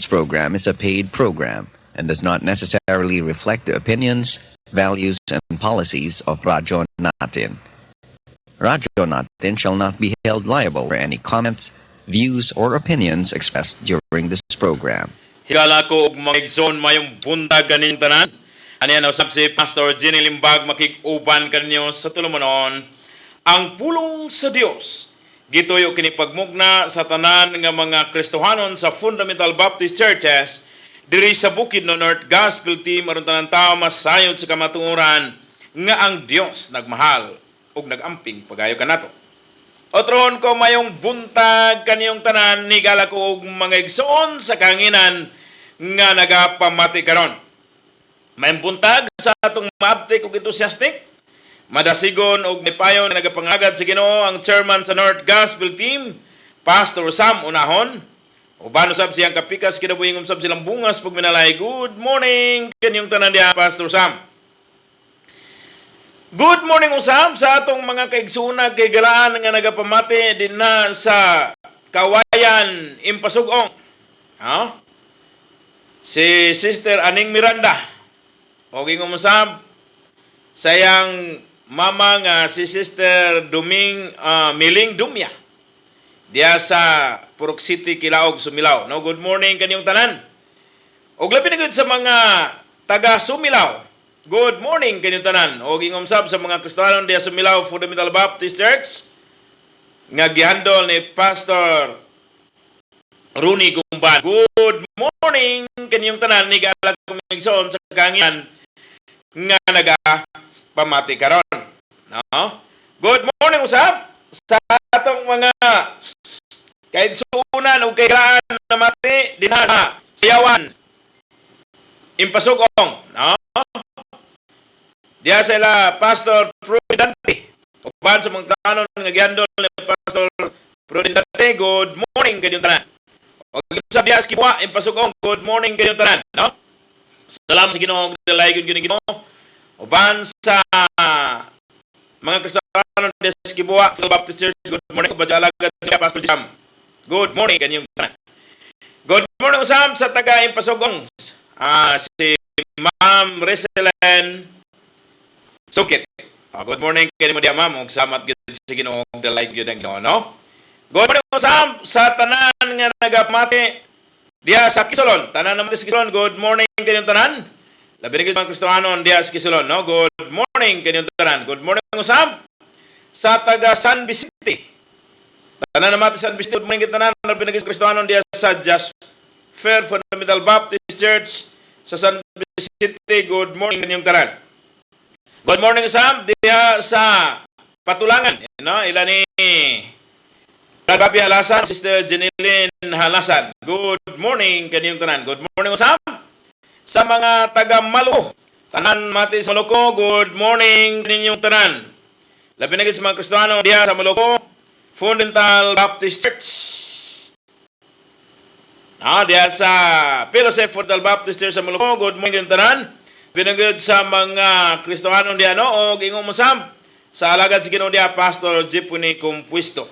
This program is a paid program and does not necessarily reflect the opinions, values, and policies of Radyo Natin. Radyo Natin shall not be held liable for any comments, views, or opinions expressed during this program. Higala ko og mga igsoon mayong buntag kaning tanan. Ano yan, usap si Pastor Jenny Limbag makikuban kanyo sa tulumanon ang pulong sa Dios. Gituyo kini pagmugna sa tanan nga mga Kristohanon sa Fundamental Baptist Churches diri sa Bukidnon North Gospel Team aron tanan tawo masayod sa kamatuoran nga ang Dios nagmahal ug nagamping pagayo kanato. Otron ko mayong buntag kaniyong tanan higala ko og mga igsoon sa kanginan nga nagapamati karon. Mayong buntag sa atong maabtik ug enthusiastic madasigon og nipayon na nagapangagad sa Ginoo ang chairman sa North Gospel Team, Pastor Sam Unahon. Uban usab siyang kapikas kinabuhing usab silang bungas pag minalay. Good morning kanyong tanan diha, Pastor Sam. Good morning usab sa atong mga kaigsuonag kay galaan nga nagapamati din na sa Kawayan Impasugong. Si Sister Aning Miranda. Og ingong usab sayang mama nga si Sister Miling Dumya diya sa Purok City, Kilaog, Sumilaw. No, good morning kanyong tanan. Og labi na gud sa mga taga Sumilaw. Good morning kanyong tanan. Og ingom sab sa mga Kristohanon diya sa Sumilaw Fundamental Baptist Church nga gihandol ni Pastor Rooney Gumban. Good morning kanyong tanan. Nigalag kumigsoon sa kanginan nga pamati karon. No? Good morning usab sa atong mga kaigsuonan ug kailaan na mati dinha sa Sayawan Impasugong. No? Diya sila Pastor Prudente. Uban sa mga kanon nga gihandol ni Pastor Prudente. Good morning kayong tanan. Og usab diya sa Kibwa Impasugong. Good morning kayong tanan. No? Salamat sa Ginoo, dalaygon gyud Ginoo. Uban sa mga Kristohanon des Kibwa Baptist Church, good morning. Badalagad si Pastor Jam. Good morning kanyong tanan. Good morning usab sa taga Impasugong. Si Ma'am Reselen Sukit. Good morning kay mo diya ma'am. Ug salamat gid sa Ginoo dalay gyud ang Ginoo, no? Good morning usab sa tanan nga nagapamati diya sa Kisolon. Tanan naman sa Kisolon. Good morning kanyong tanan. Labi na mga Kristohanon diya sa Kisolon, no? Good morning kanyong tanan. Good morning usab sa taga San Vicente. Tanan naman sa San Vicente. Good morning tanan. Labi na Kristohanon diya sa Just Fair Fundamental Baptist Church sa San Vicente. Good morning kanyong tanan. Good morning usab diya sa Patulangan, no? Ila ni Babi Halasan, Sister Jenilyn Halasan. Good morning kanyong tanan. Good morning usab sa mga taga Maluko. Tanan mati sa Maluko, good morning ninyong tanan. Labi na gid sa mga Kristohanon diya sa Maluko, Fundamental Baptist Church. Diya sa Fellowship Fundamental Baptist Church sa Maluko, good morning ninyong tanan. Labi na gid sa mga Kristohanon diya, no? Og ingong masab sa alagad sa Ginoo diya, Pastor Jipuni Compuesto.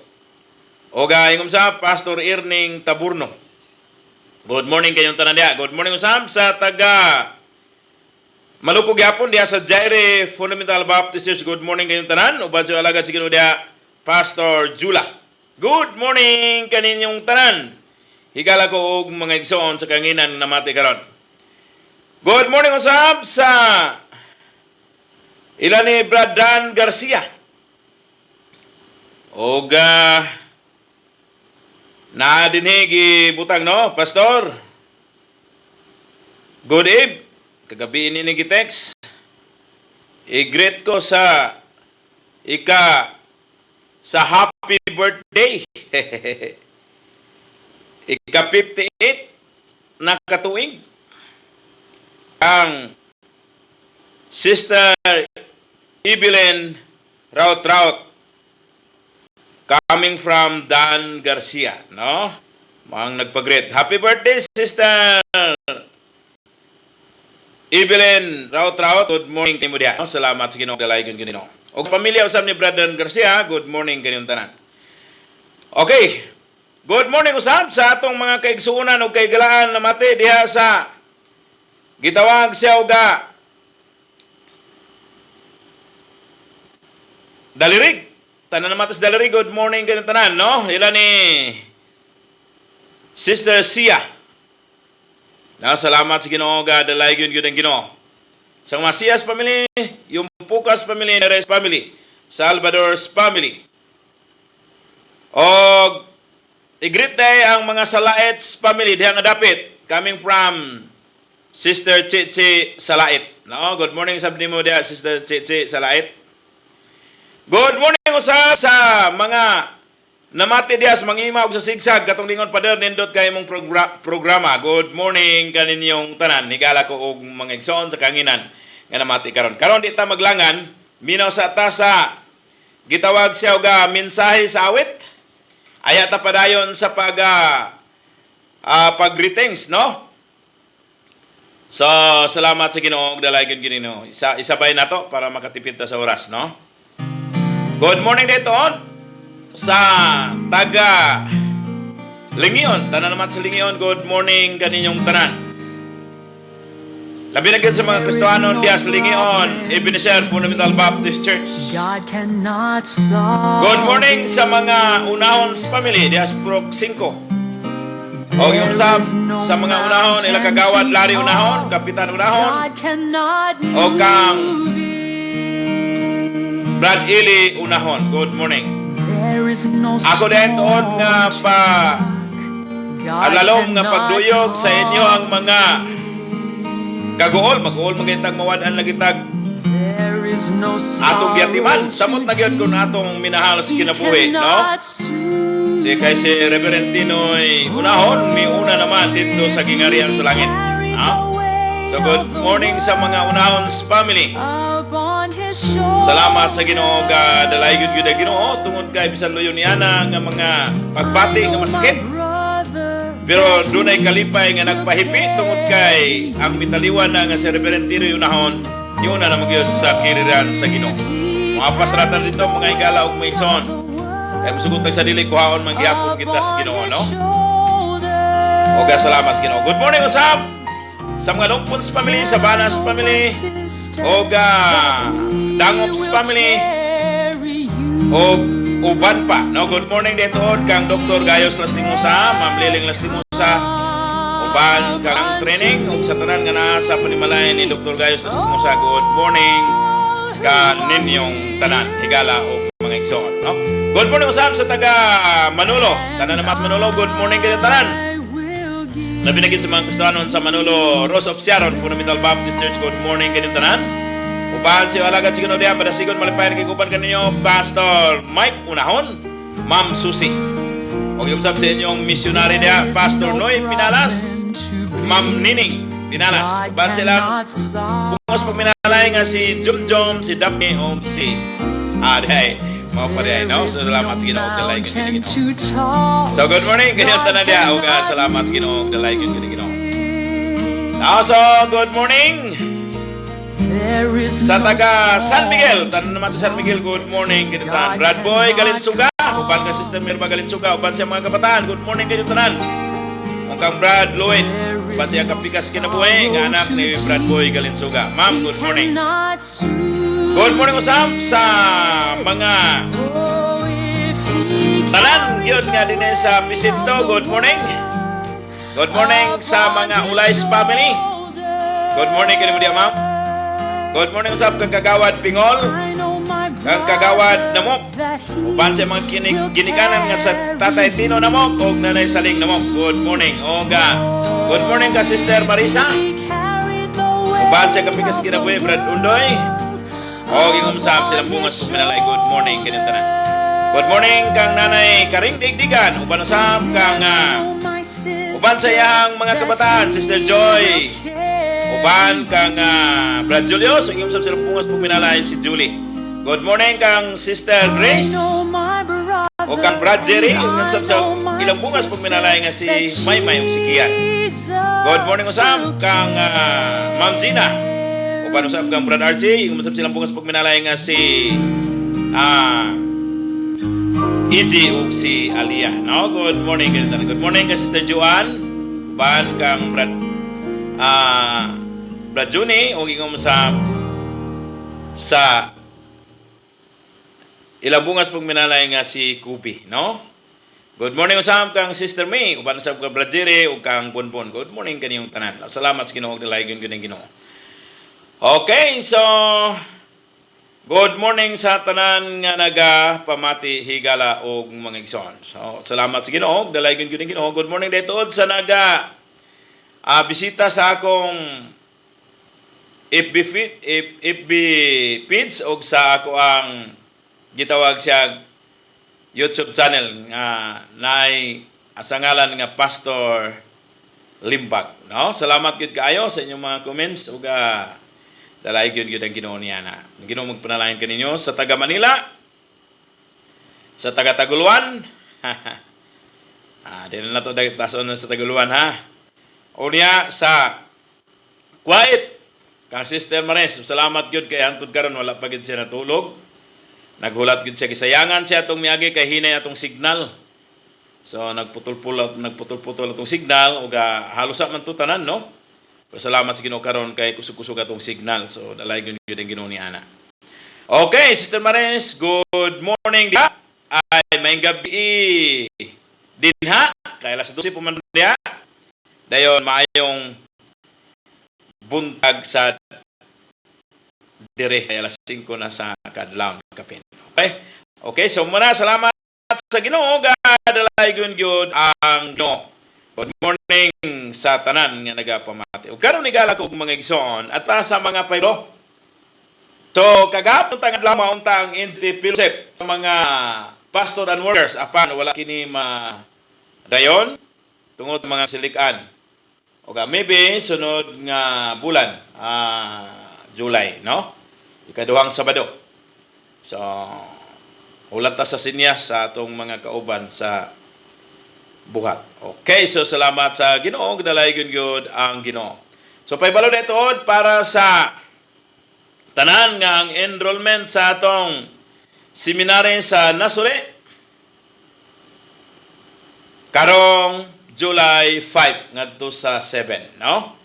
Og ingong sa Pastor Irning Taburno. Good morning kayong tanan diya. Good morning usab sa taga Maluko gyapon diya sa Jaire Fundamental Baptist Church. Good morning kayong tanan. Uban sa alagad sa Ginoo diya, Pastor Jula. Good morning kaninyong tanan. Higala ko og mga igsoon sa kanginan na mati karon. Good morning usab sa ila ni Brad Dan Garcia. Og na dinhi butang, no, Pastor. Good eve. Kagabi ini nigi-text. I-greet ko sa sa happy birthday. Ika 58 na katuig. Ang Sister Evelyn Raut coming from Dan Garcia, no? Mang nagpag-greet. Happy birthday, Sister Evelyn Raut. Good morning kay mo diha. Salamat sa Ginoo dalaygon Ginoo. Og pamilya usab ni Brother Garcia, good morning kanyong tanan. Okay. Good morning usab sa atong mga kaigsuonan o kaigalaan na mati diha sa gitawag siya uga Dalirig. Tanan na matas Dalirig. Good morning kayo tanan, no? Ila ni Sister Sia. Salamat sa Ginoo ga dalaygon gyud ang Ginoo. Sa mga Sias family, yung Pukas family, Neres family, Salvador's family. Og i-greet day ang mga Salaets family diha nga dapit coming from Sister Chichi Salait. No, good morning sab nimo diha Sister Chichi Salait. Good morning usa sa mga namati diha sa manghima og sa sigsag katong lingon pader nindot kay imong programa. Good morning kaninyong tanan. Higala ko og mga igsoon sa kanginan nga namati karon. Karon di ta maglangan minaw sa ta sa gitawag siya og mensahe sa awit. Aya ta padayon sa pag-greetings, no? So, salamat sa Ginoo ug dalaygon Ginoo. Isabay na to para makatipid ta sa oras, no? Good morning dito sa taga Lingion, tanan naman sa Lingion. Good morning kaninyong tanan. Labi na sa mga Kristohanon diya sa Lingion, Ebenezer Fundamental Baptist Church. Good morning sa mga Unahon's family diya sa Proc 5. O yung sa mga Unahon, ila kagawad Larry Unahon, Kapitan Unahon, o kang Brad Ili Unahon. Good morning. Ako din toon nga alalom nga pagduyog sa inyo ang mga kagool, mag-uol magitag mawadan lagitag atong yatiman. Samot na gyud kun atong minahal sa kinabuhi, no? Si Reverend Tinoy Unahon, may una naman dito sa gingarihan sa langit. So good morning sa mga Unahon's family. Salamat sa Ginoo ga dalaygon gyud ang Ginoo tungod kay bisan luyon niana nga mga pagbati nga masakit. Pero dunay kalipay nga nagpahipi tungod kay ang mitaliwan na nga si Reverend Tinoy Unahon, yun na magyud sa kiriran sa Ginoo. Mga pasratan dito mga higala ug mga igsoon. Kay musugot sa dili kuhaon manggihapon kita sa Ginoo, no? Oga salamat sa Ginoo. Good morning usab sa mga Longpons family, Sabanas family, oga Dangops family, o uban pa, no? Good morning dito kang Dr. Gayos Lastimosa, Ma'am Liling Lastimosa, uban kang training ug sa tanan nga naa sa panimalay ni Dr. Gayos Lastimosa. Good morning kaninyong tanan higala o mga igsoon, no? Good morning usab sa taga Manolo, tanan na mas Manolo. Good morning kaninyong tanan. Labi na gid sa mga Kristohanon sa Manolo, Rose of Sharon Fundamental Baptist Church. Good morning kaninyong tanan. Uban si alagad si Ginoo diha padasigon malipayon kay uban kaninyo Pastor Mike Unahon, Ma'am Susie. Og usab sa inyong missionary diha Pastor Noy Pinalas, Ma'am Nining Pinalas. Uban sila bungos pagminalay nga si Jumjom, si Daphne o si Aday. Mao pa diha, no? So salamat sa Ginoo dalay gyud Ginoo. So good morning kaninyong tanan diha ug salamat sa Ginoo dalay gyud Ginoo. Also good morning sa taga San Miguel, tanan naman sa San Miguel. Good morning kaninyong Brad Boy Galinsuga, uban ka Sister Mirba Galinsuga, uban siya mga kabataan. Good morning kaninyong tanan. Ang kang Brad Lloyd, uban siya kapikas kinabuhi nga anak ni Brad Boy Galinsuga. Ma'am, good morning. Good morning usab sa mga tanan yun nga din sa visits to. Good morning. Good morning sa mga Ulays family. Good morning kaninyong diha, ma'am. Good morning usab kang kagawad Pingol, kang kagawad Namok, uban sa mga ginikanan nga sa Tatay Tino Namok o Nanay Saling Namok. Good morning. Oga, good morning ka Sister Marisa, uban sa kapikas kinabuhi Brad Undoy, o gingumsab silang bungas kung minalay. Good morning kaninyong tanan. Good morning kang Nanay Karing Digdigan, uban usab kang uban sa iyang mga kabataan Sister Joy, uban kang Brad Julius, ang imsab silang pungas kung minalay si Julie. Good morning kang Sister Grace o kang Brad Jerry, ang imsab sa ilang bungas kung minalay nga si Maymay o si Kian. Good morning usab kang Ma'am Gina, uban usab kang Brad RC, ang imsab silang bungas kung minalay nga si EG ug si Alia. No? Good morning kayo tanan. Good morning kay Sister Joanne. Ban kang Brad Juni ug ingom sa ilang bungas pag minalay nga si Kubi, no? Good morning usam kang Sister May, uban sa kang Brad Jerry ug kang Bonbon. Good morning kaniyong tanan. Salamat sa Ginoo ug dalaygon gyud ang Ginoo. Okay, so good morning sa tanan nga nagapamati higala og mga igsoon. So salamat sa Ginoo ug dalaygon gyud ang Ginoo. Good morning daytood sa bisita sa akong FB feeds og sa ako ang gitawag siya YouTube channel nga naay sa ngalan nga Pastor Limbag, no? Salamat gyud kaayo sa inyong mga comments ug dalaygon gyud ang Ginoo niya na. Ginoo magpanalangin kaninyo sa taga Manila, sa taga Taguluan. Dili na to tason sa Taguluan ha. O niya sa Kuwait, kang Sister Mares, salamat gyud kay hangtod karon wala pa gyud siya natulog. Naghulat gyud siya gisayangan siya atong miagi kay hinay atong signal. So nagputol-putol atong signal ug halos man to tanan, no? Pero salamat sa Ginoo karon kay kusog-kusog atong signal. So dalay gyud ang Ginoo ni ana. Okay, Sister Mares, good morning diha. Ay may gabi dinha kay alas 12 puman diha. Dayon maayong buntag sa dire kay alas 5 na sa kadlawon kapin. Okay, so muna salamat sa Ginoo dalaygon gyud ang Ginoo. Good morning sa tanan nga nagapamati. Ug karon igala ko mga igsoon at sa mga paylo. So kagahapon tang adlaw mauntang NT Philosoph sa mga pastor and workers apan wala kini dayon tungod sa mga silikan. O maybe sunod nga bulan, July, no? Ikaduhang Sabado. So, ulat ta sa sinyas sa atong mga kauban sa buhat. Okay, so salamat sa Ginoo, dalaygon gyud ang Ginoo. So paybalo ditood para sa tanan nga ang enrollment sa atong seminary sa Nasure karong July 5 ngadto sa 7, no?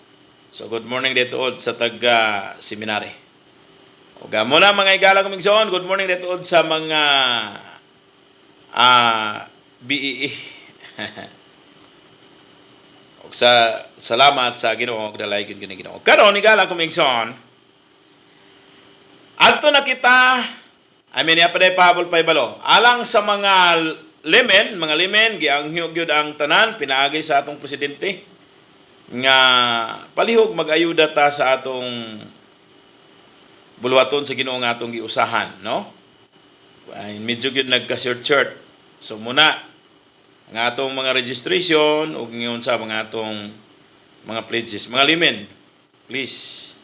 So good morning ditood sa taga seminary. Ug muna mga igala kong igsoon, good morning ditood sa mga BEE. ug salamat sa Ginoo ug dalaygon gyud ang Ginoo. Karon igala kong igsoon, adto na kita yapaday pahabol paybalo alang sa mga mga limen gianghyo gyud ang tanan pinaagi sa atong presidente nga palihog mag-ayuda ta sa atong bulwaton sa Ginoo nga atong giusahan, no? Ay medyo gyud nagka-short. So muna ang atong mga registration ug ngiyon sa mga atong mga pledges, mga limen, please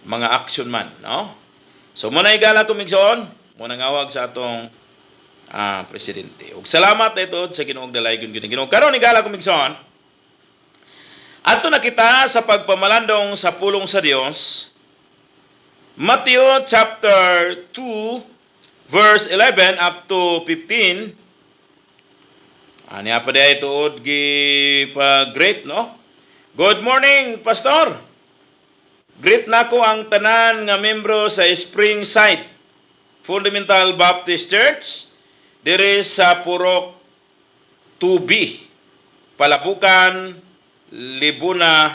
mga action man, no? So muna igala tumigsoon, muna ngawag sa atong presidente. Ug salamat ito sa Ginoo dalaygon gyud ang Ginoo. Karon igala kumigsoon. Adto na kita sa pagpamalandong sa pulong sa Dios. Matthew chapter 2 verse 11 up to 15. Ani pa day tuod gi pa great, no? Good morning, pastor. Greet nako ang tanan nga membro sa Springside Fundamental Baptist Church diri sa Purok 2B, Palapukan, Libuna,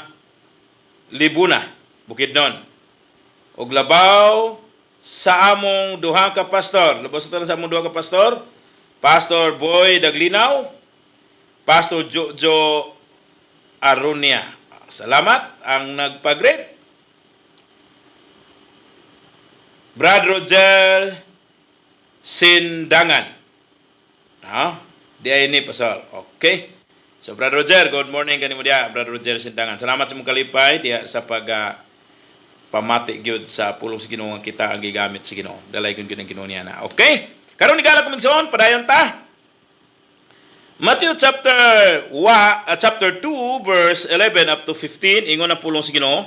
Bukidnon. Og labaw sa among duha ka pastor. Labaw sa among duha ka pastor, Pastor Boy Daglinaw, Pastor Jojo Arunia. Salamat ang nagpag-greet. Brad Roger Sindangan. Di ay ni pastor. Okay. So Brad Roger, good morning kanimo dia, Brad Roger Sindangan. Salamat sa mong kalipay diya sa pamati gyud sa pulong sa Ginoo nga kita ang gigamit sa Ginoo. Dalaygon gyud ang Ginoo niya na. Okay? Karon ni gala kumigsoon padayon ta. Matthew chapter 2 verse 11 up to 15 ingon ang pulong sa Ginoo.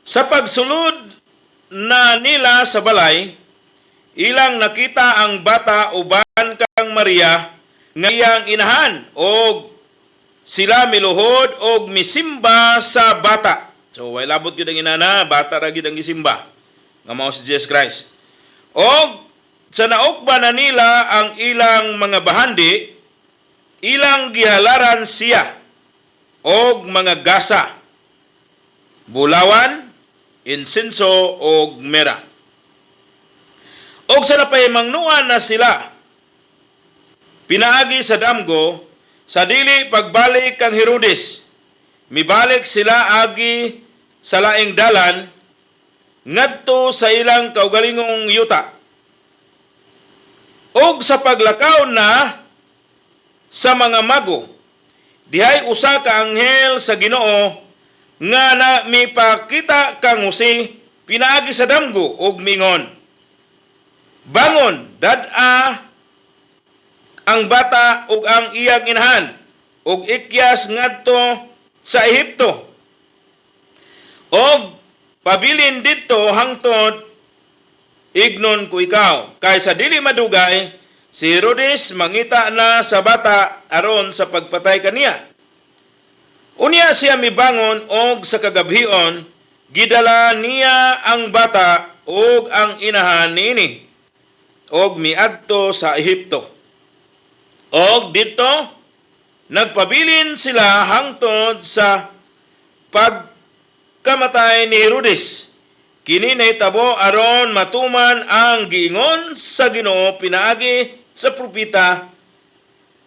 Sa pagsulod na nila sa balay, ilang nakita ang bata uban kang Maria nga iyang inahan og sila miluhod og misimba sa bata. So way labot gyud ang inana, bata ra gyud ang gisimba nga mao si Jesus Christ. Og sa naukba na nila ang ilang mga bahandi, ilang gihalaran siya og mga gasa, bulawan, insenso og mera. Og sa napahimangnuan na sila, pinaagi sa damgo, sa dili pagbalik kang Herodes, mibalik sila agi sa laing dalan, ngadto sa ilang kaugalingong yuta. Og sa paglakaw na sa mga mago, dihay usa ka anghel sa Ginoo nga na mipakita kang Jose pinaagi sa damgo og mingon, bangon, dad-a ang bata ug ang iyang inahan ug ikyas ngadto sa Ehipto. Og pabilin didto hangtod ignon ko ikaw, kay sa dili madugay si Herodes mangita na sa bata aron sa pagpatay kaniya. Unya siya mibangon og sa kagabhion gidala niya ang bata ug ang inahan niini og miadto sa Ehipto. Og dito nagpabilin sila hangtod sa pagkamatay ni Herodes. Kini nahitabo aron matuman ang giingon sa Ginoo pinaagi sa propeta,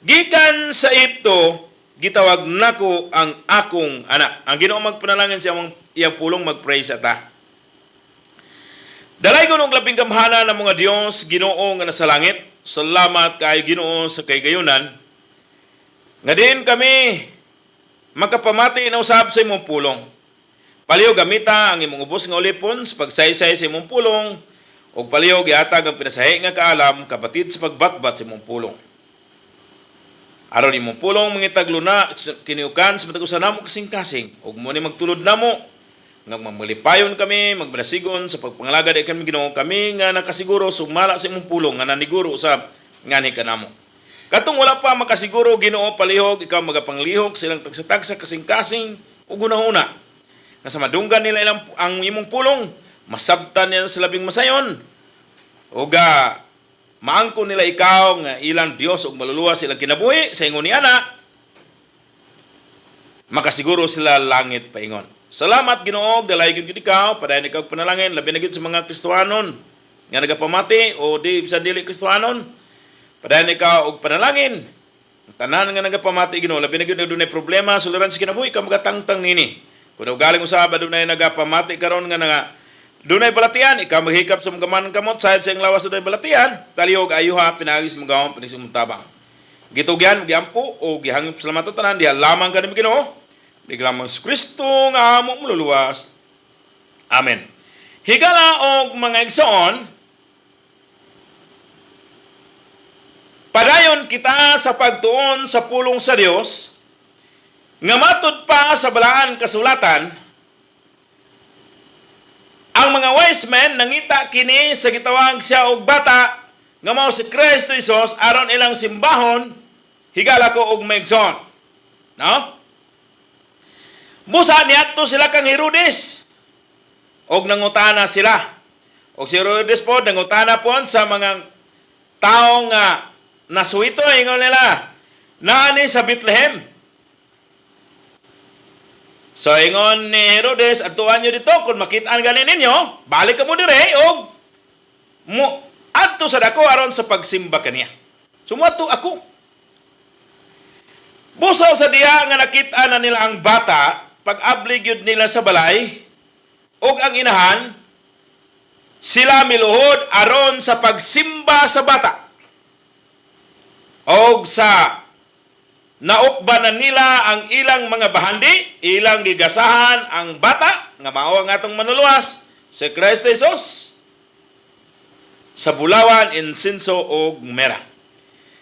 gikan sa Ehipto gitawag nako ang akong anak. Ang Ginoo magpanalangin sa iyang pulong magpray sa ta. Dalay ko ng labing gamhana ng mga Diyos, Ginoo nga nasa langit. Salamat kay Ginoo sa kaygayonan. Nga din kami makapamati na usab sa imong pulong. Paliw gamita ang imong ubos nga ulipon sa pagsaysay sa imong pulong o paliw gihatag ang pinasahi nga kaalam kapatid sa pagbatbat sa imong pulong. Aron imong pulong mangitag luna kiniukan sa matagusan namo kasing-kasing ug mo ni magtulod namo nga mamalipayon kami, magbalasigon sa pagpangalagad ay kami Ginoo kami nga nakasiguro sumala sa imong pulong nga naniguro usab ngani kanamo. Katong wala pa makasiguro Ginoo palihog ikaw magapanglihok silang tagsa-tagsa kasing-kasing ug una-una. Nga sa madunggan nila ilang ang imong pulong, masabtan nila sa labing masayon. Ug maangko nila ikaw nga ilang Dios ug maluluwas silang kinabuhi sa ingon ni ana. Makasiguro sila langit paingon. Salamat Ginoo, dalay gyud ikaw, padayon ikaw panalangin labi na gyud sa mga Kristohanon nga nagapamati o di bisan dili Kristohanon. Padayon ikaw og panalangin. Tanan nga nagapamati Ginoo, labi na gyud dunay problema suliran sa kinabuhi ka magatangtang nini. Kun galing usab dunay nagapamati karon nga dunay balatian, ikaw maghikap sa mga man kamot sayad sa lawas dunay balatian, talihog ayuha pinagis mo gawon panisimong gitugyan giampo o gihangip salamat tanan diha lamang kanimo Ginoo. Biglamang si Kristo nga among mululuwas. Amen. Higala og mga igsoon, padayon kita sa pagtuon sa pulong sa Dios, nga matud pa sa balaan kasulatan, ang mga wise men nangita kini sa gitawag siya og bata, nga mao si Kristo Jesus aron ilang simbahon, higala ko og mga igsoon. No? Busa niadto sila kang Herodes. Og nangutana sila. Og si Herodes po nangutana po sa mga taong nasuito ingon nila. Naani sa Bethlehem. So ingon ni Herodes, adtuan niyo dito kung makitaan ganin ninyo, balik ka mo dire og mo adto sa dako aron sa pagsimba kaniya. Sumuadto ako. Busa sa diha nga nakita na nila ang bata pag-ablig yun nila sa balay, og ang inahan, sila miluhod aron sa pagsimba sa bata. Og sa naukbanan nila ang ilang mga bahandi, ilang gigasahan ang bata, nga mao ang atong manuluwas, si Kristo Jesus, sa bulawan, insenso, og mera.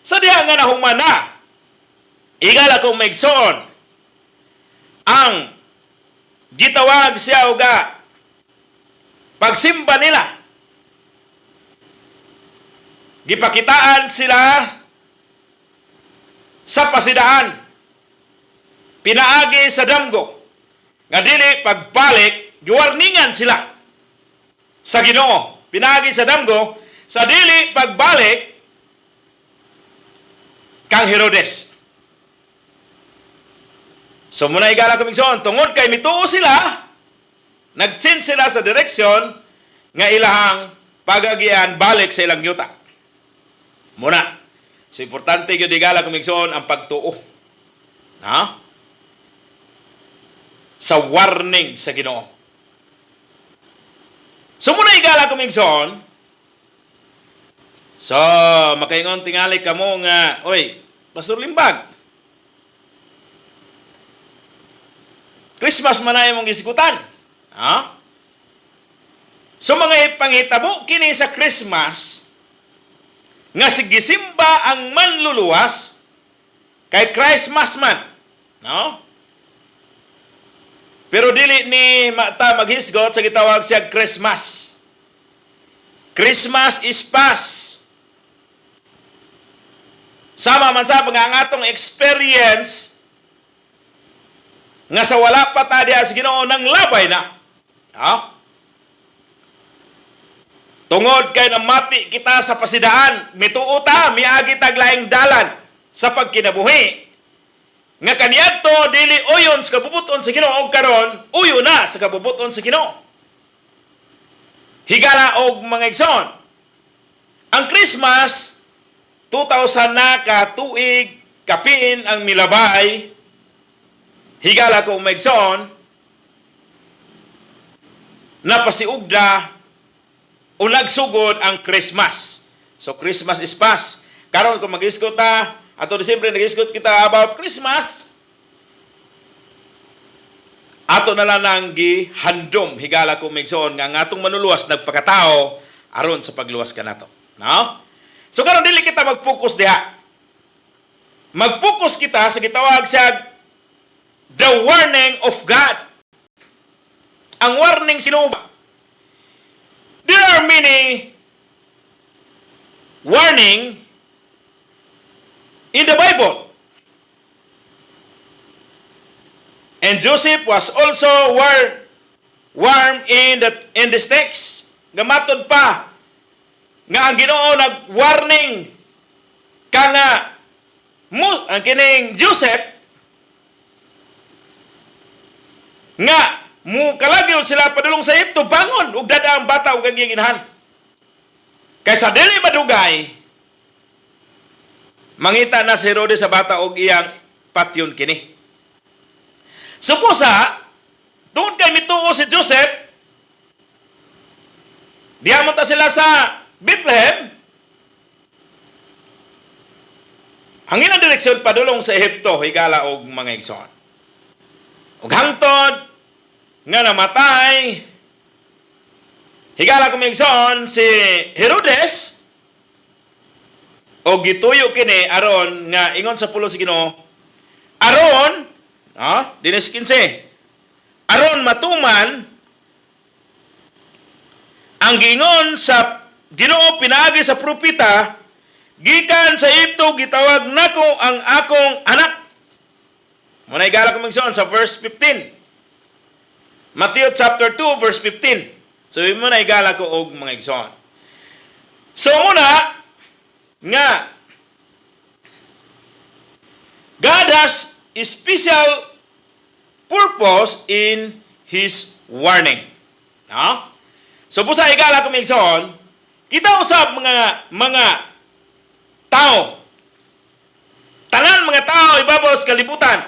Sa diha nga nahumana, igala kong maigsoon, ang gitawag siya uga pagsimba nila gipakitaan sila sa pasidaan, pinaagi sa damgo, nga dili pagbalik, giwarningan sila sa Ginoo, pinaagi sa damgo, sa dili pagbalik kang Herodes. So muna igala kumigsoon, tungod kay mituo sila, nag-change sila sa direksyon nga ilahang pagagian balik sa ilang yuta. Muna, so importante yun igala kumigsoon ang pagtuo. Ha? Sa warning sa Ginoo. So muna igala kumigsoon, so makaingon tingali kamo nga, oy, Pastor Limbag, Christmas man ay mong isikutan. Ha? So mga pangitabo kini sa Christmas nga sigisimba ang manluluwas kay Christmas man. No? Pero dili ni ta maghisgot sa gitawag siya Christmas. Christmas is past. Sama man sa nga ang atong experience nga sa wala pa ta diha sa Ginoo nang labay na. Ha? Tungod kay namati kita sa pasidaan, mituo ta miagi taglaing dalan sa pagkinabuhi. Nga kaniadto dili uyon sa kabubuton sa Ginoo og karon uyo na sa kabubuton sa Ginoo. Higala og mga igsoon. Ang Christmas 2000 na ka tuig kapin ang milabay. Higala ko mga igsoon napasiugda o nagsugod ang Christmas. So Christmas is past. Karon kung mag-iskot ta ato Disyembre nag-iskot kita about Christmas, ato na lang nang gihandom higala ko migsoon nga atong manuluwas nagpakatao aron sa pagluwas kanato. No? So karon dili kita mag-focus diha. Mag-focus kita sa gitawag sa the warning of God. Ang warning sino ba? There are many warning in the Bible. And Joseph was also warned in this text. Gamatod pa nga ang Ginoo nag-warning ka nga ang kining Joseph nga mu kalagyo sila padulong sa Egypto bangon ug dada ang bata ug ang ginahan. Kaysa dili madugay mangita na si Herodes sa bata og iyang patyon kini. Suposa, doon kay mituo si Joseph, diamon ta sila sa Bethlehem, ang ilang direksyon padulong sa Ehipto, higala og mga igsoon. Og hangtod, nga namatay, higala kong igsoon si Herodes, o gituyo kini aron nga ingon sa pulo si Ginoo aron dinis 15 aron matuman ang giingon sa Ginoo pinaagi sa propeta gikan sa Egypto gitawag nako ang akong anak. Muna igala ko magsoon sa verse 15 Matthew chapter 2 verse 15. So muna igala ko og mga igsoon. So muna nga God has a special purpose in His warning. No? So busa igala ko migsoon, kita usab mga tao. Tanan mga tao ibabaw sa kalibutan.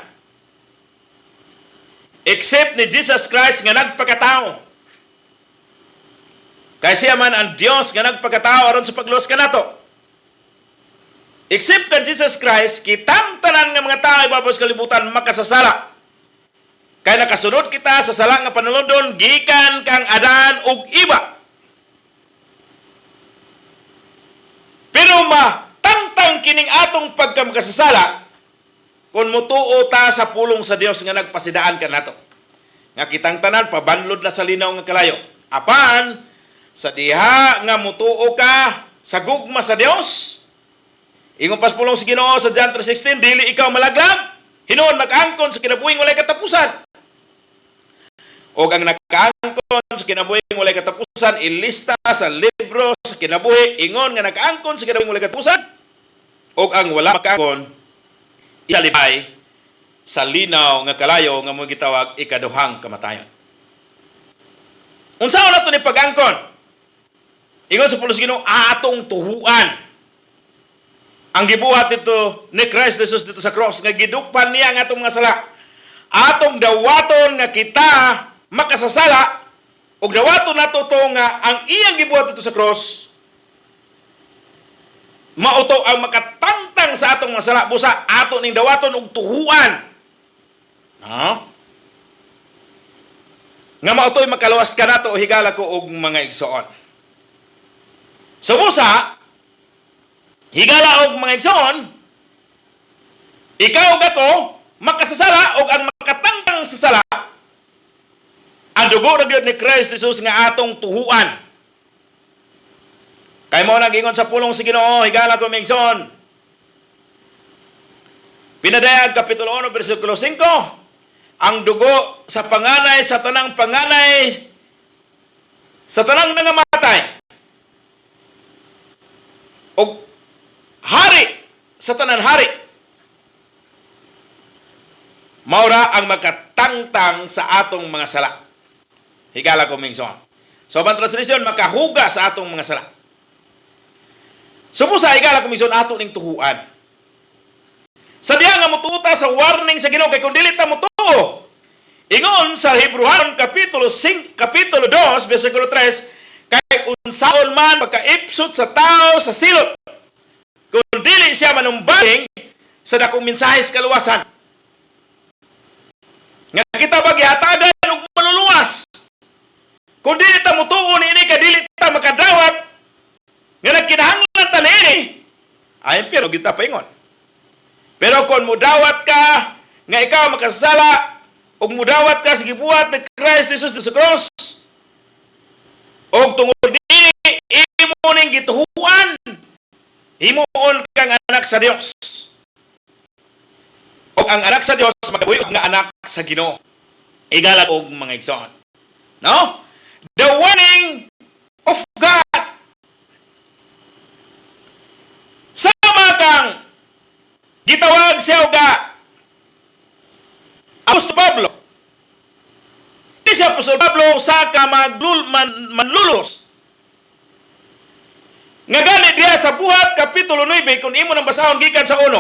Except ni Jesus Christ nga nagpakatao. Kay siya man ang Dios nga nagpakatao aron sa pagluwas kanato. Except kan Jesus Christ, kitang tanan nga mga tao ibabaw sa kalibutan makasasala. Kaya nakasunod kita sa sala nga panulundon gikan kang Adan ug iba. Pero matangtang kining atong pagkamakasasala kung mutuo ta sa pulong sa Dios nga nagpasidaan kanato. Nga kitang tanan pabanlod na sa linaw nga kalayo. Apan sa diha nga mutuo ka sa gugma sa Dios. Ingon pas pulong si Ginoo sa John 3:16, dili ikaw malaglag, hinuon mag-angkon sa kinabuhing walay katapusan. O ang nakaangkon sa kinabuhing walay katapusan, ilista sa libro sa kinabuhi, ingon nga nakaangkon sa kinabuhing walay katapusan. O ang wala makaangkon, isalibay sa linaw nga kalayo nga mo gitawag ikaduhang kamatayon. Unsaon nato ni pag-angkon? Ingon sa pulos Ginoo, atong tuhuan ang gibuhat dito ni Christ Jesus dito sa cross, nga gidukpan niya ang atong mga sala. Atong dawaton nga kita makasasala, o dawaton nato to nga ang iyang gibuhat dito sa cross, mauto ang makatangtang sa atong mga sala. Busa, ato ning dawaton og tuhuan. Nga mautoy makaluwas ka nato o higala ko og mga igsoon. So busa, higala og mga igsoon, ikaw ug ako makasasala og ang makatangtang sa sala, ang dugo ra gyud ni Christ Jesus nga atong tuhuan. Kay mo nagingon sa pulong si Ginoo, higala ko mga igsoon. Pinadayag kapitulo 1 bersikulo 5, ang dugo sa panganay sa tanang panganay sa tanang nangamatay, og hari sa tanan hari, maura ang makatangtang sa atong mga sala. Higala ko mingson. So, ang translation, makahuga sa atong mga sala. Sumo sa higala ko mingson ato ning tuhuan. Sabihan nga mututa sa warning sa Ginoo, kay kung dili ta mutuo. Ingon sa Hebrewan kapitulo 2 bersikulo 3, kay unsaon man pagkaipsot sa tao sa silot, kung dili siya manumbaling sa dakong mensahe sa kaluwasan. Nga kita ba gihatagan og maluluwas? Kung dili ta mutuo niini, kay dili ta makadawat nga nagkinahanglan ta niini, ay pero kita paingon. Pero kung mudawat ka nga ikaw makasala, ug mudawat ka sa gibuhat ni Christ Jesus sa cross, og tungod niini imo ning gituhuan, himuon kang anak sa Dios. O ang anak sa Dios magabuhi nga anak sa Ginoo. Igalag og mga igsoon. No? The warning of God. Sama kang gitawag siya og Apostol Pablo. Di siya Apostol Pablo sa ka manlulos. Nga gani diya sa buhat kapitulo 9, kung imo nang basahon gikan sa 1,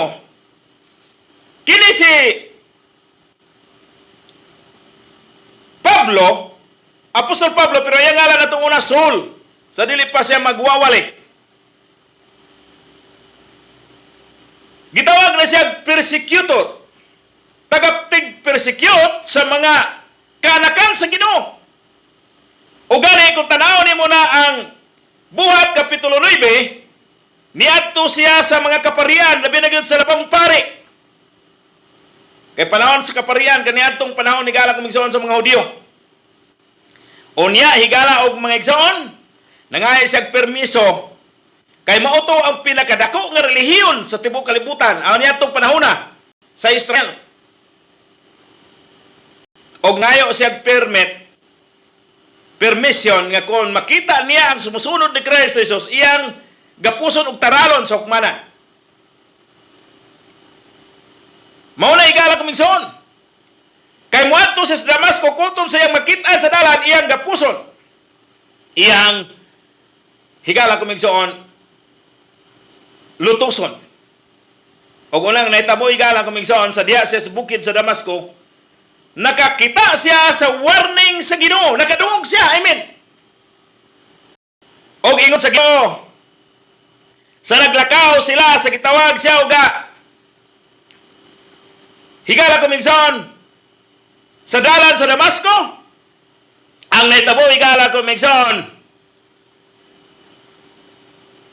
kini si Pablo, Apostol Pablo, pero yung ngalan na itong una Saul, sa dili pa siya magwawali. Gitawag na siya persecutor, tagaptig-persecute sa mga kanakan sa Ginoo. O gani kung tanaw ni mo na ang buhat kapitulo 9, niadto siya sa mga kaparian, labi na gyud sa labang pari. Kay panahon sa kaparian, kaniadtong panahon higala kung igsoon sa mga Hudyo. O niya, higala og mga igsoon, nangay siyag permiso, kay mauto ang pinakadako nga relihiyon sa tibuok kalibutan, ang niadtong panahon na sa Israel. O ngayo siyag permission nga kung makita niya ang sumusunod ni Kristo Jesus, iyang gapuson og taralon sa hukmanan. Mauna igala kumingson. Kay muadto sa Damasco, kutom sa iyang makitaan sa dalan, iyang gapuson. Iyang higala kumingson, lutuson. O unang naitabo igala kumingson, sa diya siya sa bukid sa Damasco, nakakita siya sa warning sa Ginoo. Nakadungog siya, amen. O ingon sa Ginoo, sa naglakaw sila, sa gitawag siya uga, higala kumingson, sa dalan sa Damasco, ang naitabo higala kumingson,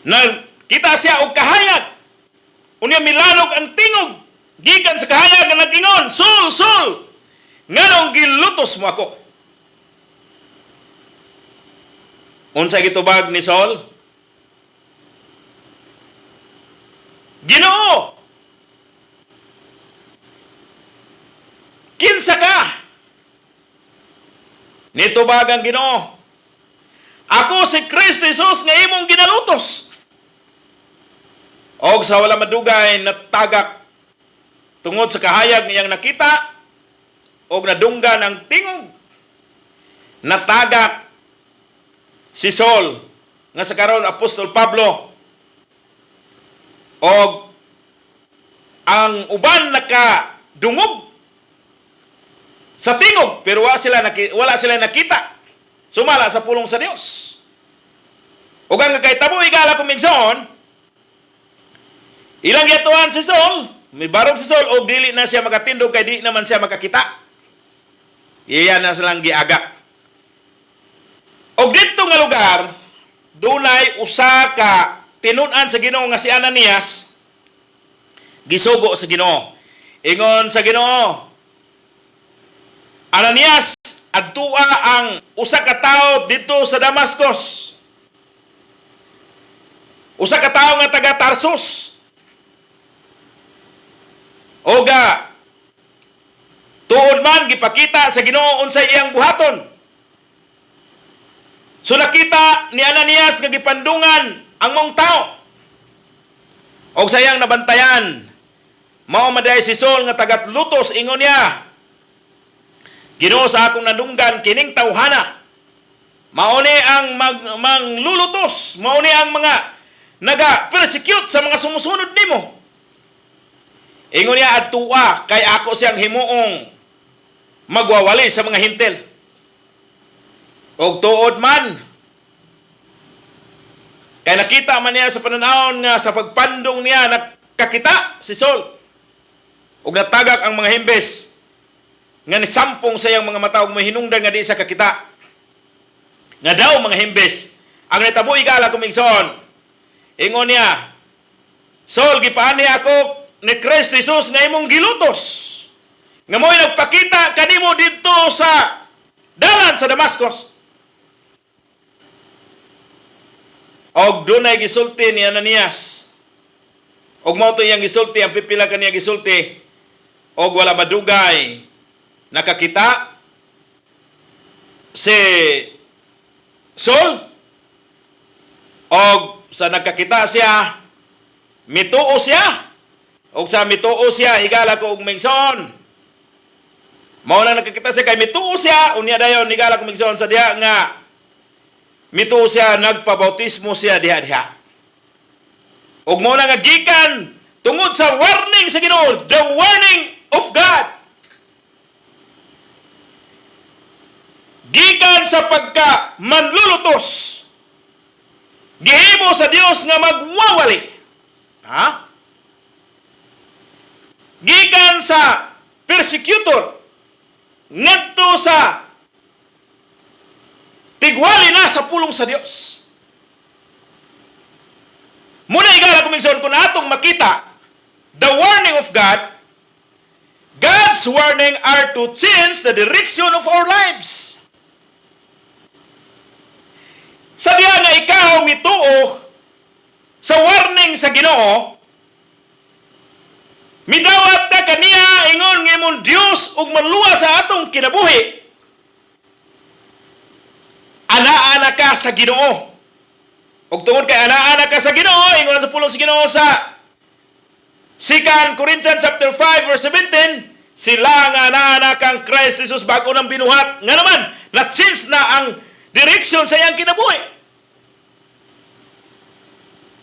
nakita siya og kahayag, unya milanog ang tingog, gikan sa kahayag nga nagingon, Saul, Saul, nganong gilutos mo ako? Unsay gitubag ni Saul? Ginoo, kinsa ka? Nitubag ang Ginoo, ako si Kristo Jesus nga imong ginalutos. Og sa wala madugay natagak tungod sa kahayag niyang nakita og nadunggan ang tingog. Natagak si Saul nga sa karon Apostol Pablo og ang uban nakadungog sa tingog pero wala sila nakita sumala sa pulong sa Dios. Ug ang kahitabo igala kung migsoon, ilang yatuan si Saul, may barog si Saul og dili na siya makatindog kay di naman siya makakita. Iyan na silang giaga. Og dito nga lugar, dunay usa ka tinun-an sa Ginoo nga si Ananias, gisugo sa Ginoo. Ingon sa Ginoo, Ananias, adtua ang usa ka tawo dito sa Damascus. Usa ka tawo nga taga Tarsus. Oga tuod man gipakita sa Ginoo unsay iyang buhaton. So nakita ni Ananias nga gipandungan ang mong tao. Og sayang nabantayan, mao maday si Saul nga tagatlutos ingon niya, Ginoo sa akong nadunggan kining tawhana. Mao ni ang manglulutos, mao ni ang mga naga-persecute sa mga sumusunod nimo. Ingon niya adtua kay ako siyang himuong magwawali sa mga hintel. Og tuod man kay nakita man niya sa pananawon nga sa pagpandong niya nakakita si Saul. Og natagak ang mga himbes nga nisampong sa iyang mga mata og mahinungdan nga di sa kakita. Nga daw mga himbes ang nitabo igala kumigson. Ingon niya, Saul gipaani ako ni Kristo Jesus nga imong gilutos. Nga mo'y nagpakita kanimo dito sa dalan sa Damascus. Og dunay gisulti ni Ananias. Og mao to iyang gisulti, ang pipila kaniya gisulti. Og wala madugay nakakita si Saul. Og sa nakakita siya, mituo siya. Og sa mituo siya, higala ko og mingson. Mao na nakakita siya kay mituo siya, unya dayon higala ko mingson sa diha nga mituo siya, nagpabautismo siya diha-diha. Og mao na nga gikan tungod sa warning sa Ginoo, the warning of God. Gikan sa pagka manlulutos, gihimo sa Dios nga magwawali. Ha? Gikan sa persecutor ngadto sa tigwali na sa pulong sa Dios. Muna igala kumingson kung atong makita the warning of God. God's warning are to change the direction of our lives. Sa diya nga ikaw mituo sa warning sa Ginoo, midawat ka kaniya ingon nga imong Dios ug manluwa sa atong kinabuhi. Ana-ana ka sa Ginoo. Ug tungod kay ana-ana ka sa Ginoo, ingon sa pulong sa Ginoo sa 2 Corinthians chapter 5 verse 17, sila nga ana-ana kang Christ Jesus bago nang binuhat. Nga naman, na-change na ang direksyon sa iyang kinabuhi.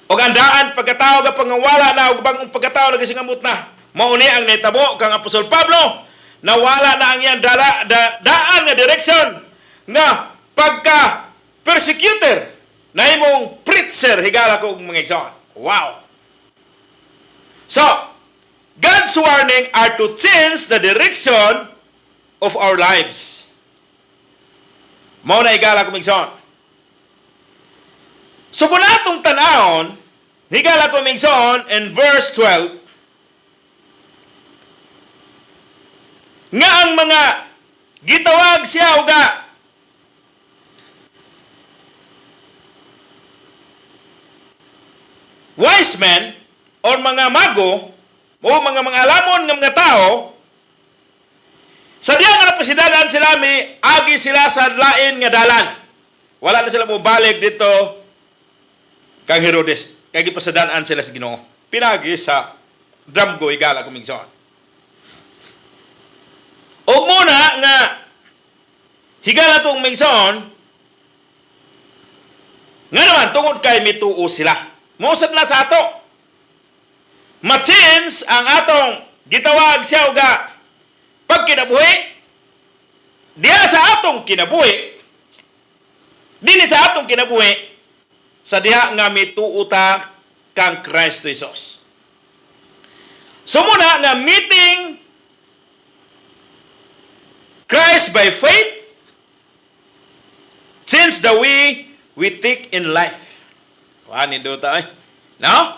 Og andaan pagkatao ga pangawala na og bagong pagkatao nagasingamot na. Mao ni ang nitabo kang Apostol Pablo, nawala na ang iyang daan nga direksyon nga pagka persecutor na imong preacher higala ko og mga igsoon. Wow. So, God's warning are to change the direction of our lives. Mao na higala ko igsoon. So kung atong tanahon, higala ko mingson in verse 12, nga ang mga gitawag siya uga wise men, o mga mago o mga alamon ng mga tao, sa diya nga napasidanan sila, may agi sila sa lain nga dalan. Wala na sila mo balik dito kang Herodes. Kaya gipasadaan sila sa Ginoo. Pinagi sa Damgo, Higala, Kumingson. O muna nga, Higala itong Kumingson, nga naman, tungod kay mituo sila. Musad na sa ato. Machins ang atong gitawag siya uga pag kinabuhi, diya sa atong kinabuhi, dili sa atong kinabuhi, sa diha nga mituuta kang Kristo Jesus. So muna nga meeting Christ by faith, since the way we take in life. Wani do ta ay. No?